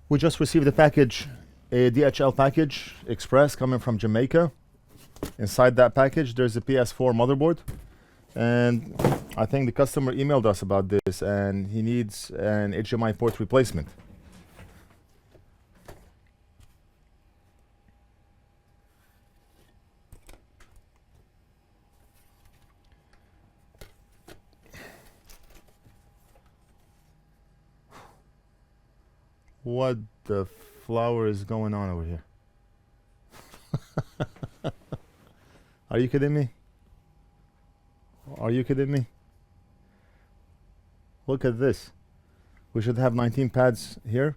We just received a package, a DHL package, express, coming from Jamaica. Inside that package, there's a PS4 motherboard. And I think the customer emailed us about this, and he needs an HDMI port replacement. What the flower is going on over here? Are you kidding me? Are you kidding me? Look at this. We should have 19 pads here.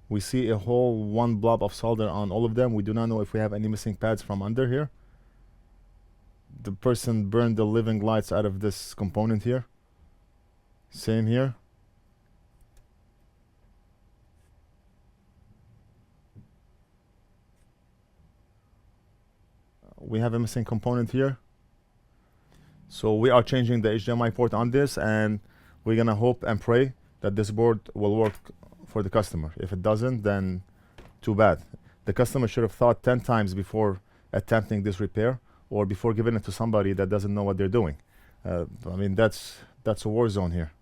We see a whole one blob of solder on all of them. We do not know if we have any missing pads from under here. The person burned the living lights out of this component here. Same here. We have a missing component here. So we are changing the HDMI port on this, and we're gonna hope and pray that this board will work for the customer. If it doesn't, then too bad. The customer should have thought 10 times before attempting this repair, or before giving it to somebody that doesn't know what they're doing. I mean, that's a war zone here.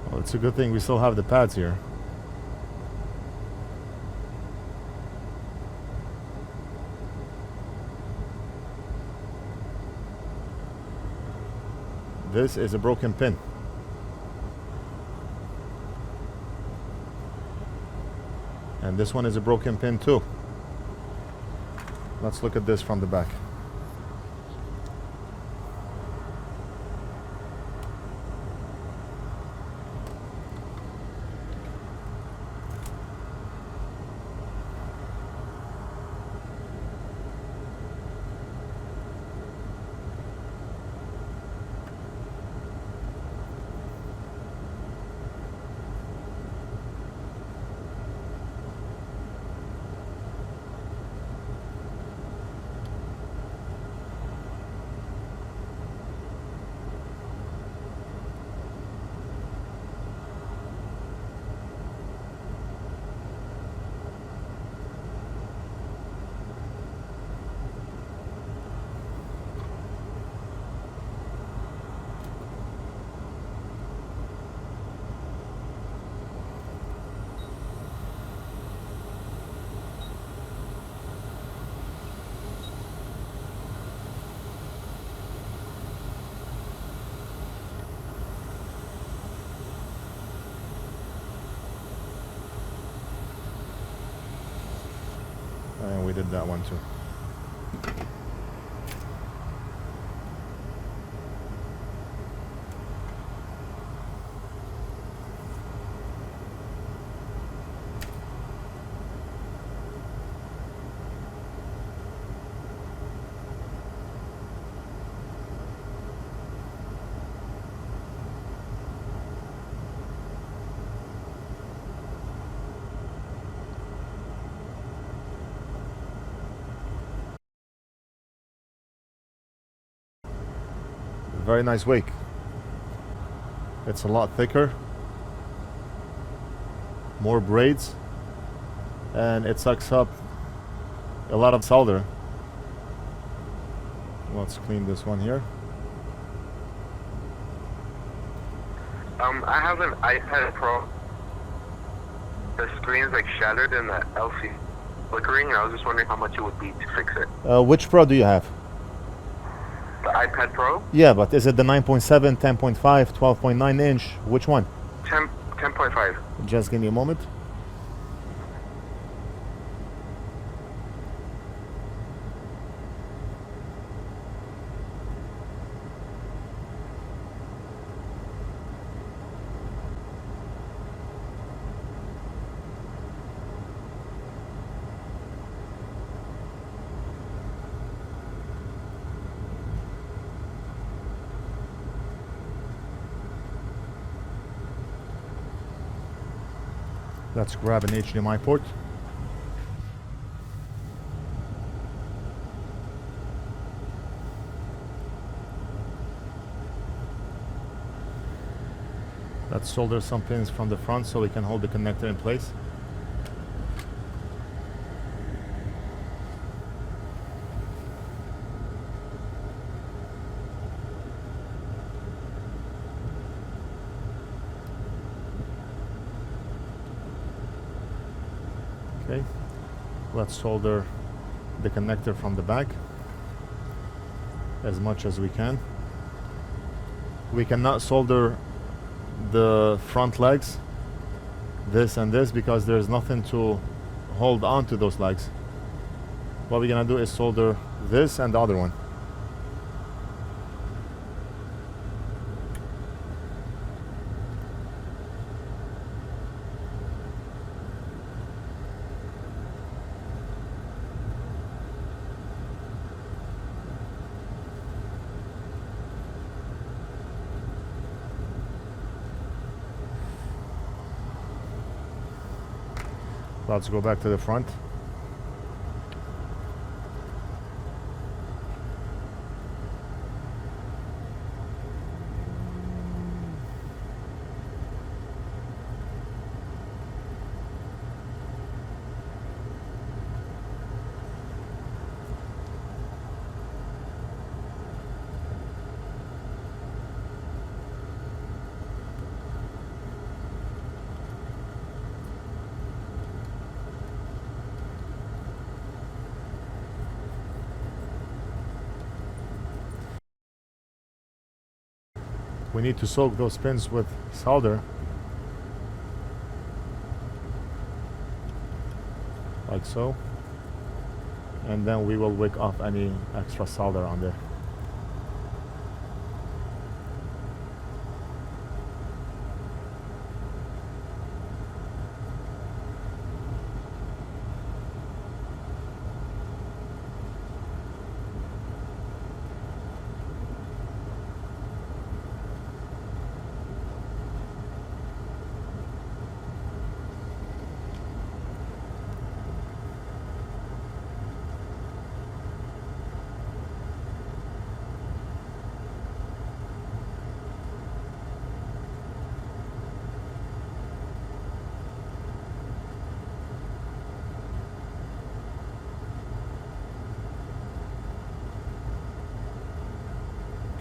Well, it's a good thing we still have the pads here. This is a broken pin. And this one is a broken pin too. Let's look at this from the back. And we did that one too. Very nice wake. It's a lot thicker, more braids, and it sucks up a lot of solder. Let's clean this one here. I have an iPad Pro. The screen's like shattered and the LCD flickering. I was just wondering how much it would be to fix it. Which Pro do you have? The iPad Pro? Yeah, but is it the 9.7, 10.5, 12.9 inch? Which one? 10.5. Just give me a moment. Let's grab an HDMI port. Let's solder some pins from the front so we can hold the connector in place. Okay, let's solder the connector from the back as much as we can. We cannot solder the front legs, this and this, because there's nothing to hold on to those legs. What we're gonna do is solder this and the other one. Let's go back to the front. We need to soak those pins with solder, like so, and then we will wick off any extra solder on there.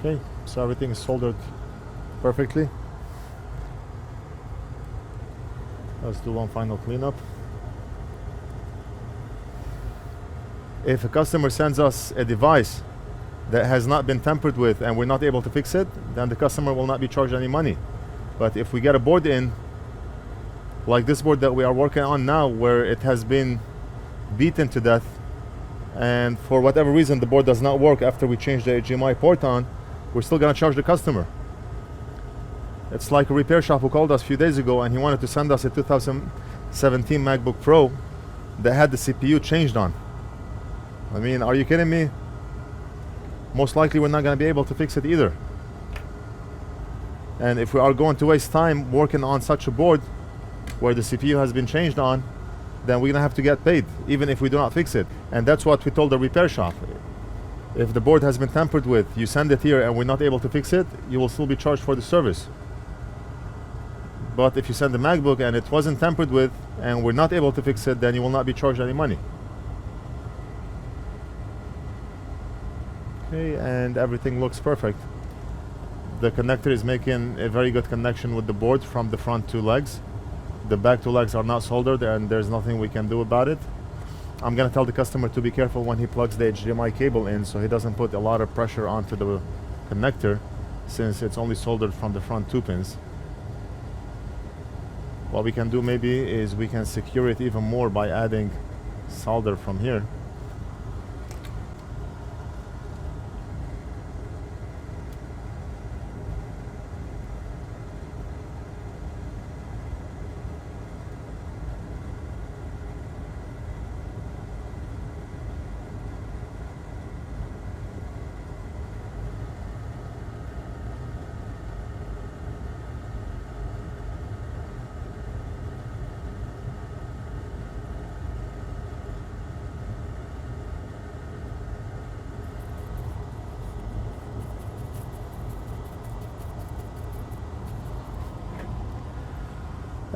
Okay, so everything is soldered perfectly. Let's do one final cleanup. If a customer sends us a device that has not been tampered with and we're not able to fix it, then the customer will not be charged any money. But if we get a board in, like this board that we are working on now, where it has been beaten to death, and for whatever reason the board does not work after we change the HDMI port on, we're still gonna charge the customer. It's like a repair shop who called us a few days ago and he wanted to send us a 2017 MacBook Pro that had the CPU changed on. I mean, are you kidding me? Most likely we're not gonna be able to fix it either. And if we are going to waste time working on such a board where the CPU has been changed on, then we're gonna have to get paid even if we do not fix it. And that's what we told the repair shop. If the board has been tampered with, you send it here and we're not able to fix it, you will still be charged for the service. But if you send the MacBook and it wasn't tampered with and we're not able to fix it, then you will not be charged any money. Okay, and everything looks perfect. The connector is making a very good connection with the board from the front two legs. The back two legs are not soldered and there's nothing we can do about it. I'm gonna tell the customer to be careful when he plugs the HDMI cable in so he doesn't put a lot of pressure onto the connector, since it's only soldered from the front two pins. What we can do maybe is we can secure it even more by adding solder from here.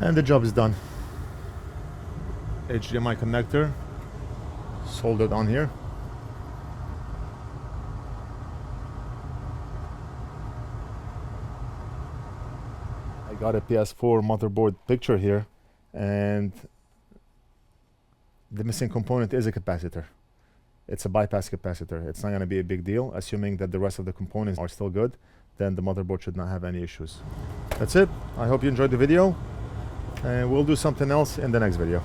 And the job is done. HDMI connector soldered on here. I got a PS4 motherboard picture here, and the missing component is a capacitor. It's a bypass capacitor. It's not going to be a big deal. Assuming that the rest of the components are still good, then the motherboard should not have any issues. That's it. I hope you enjoyed the video, and we'll do something else in the next video.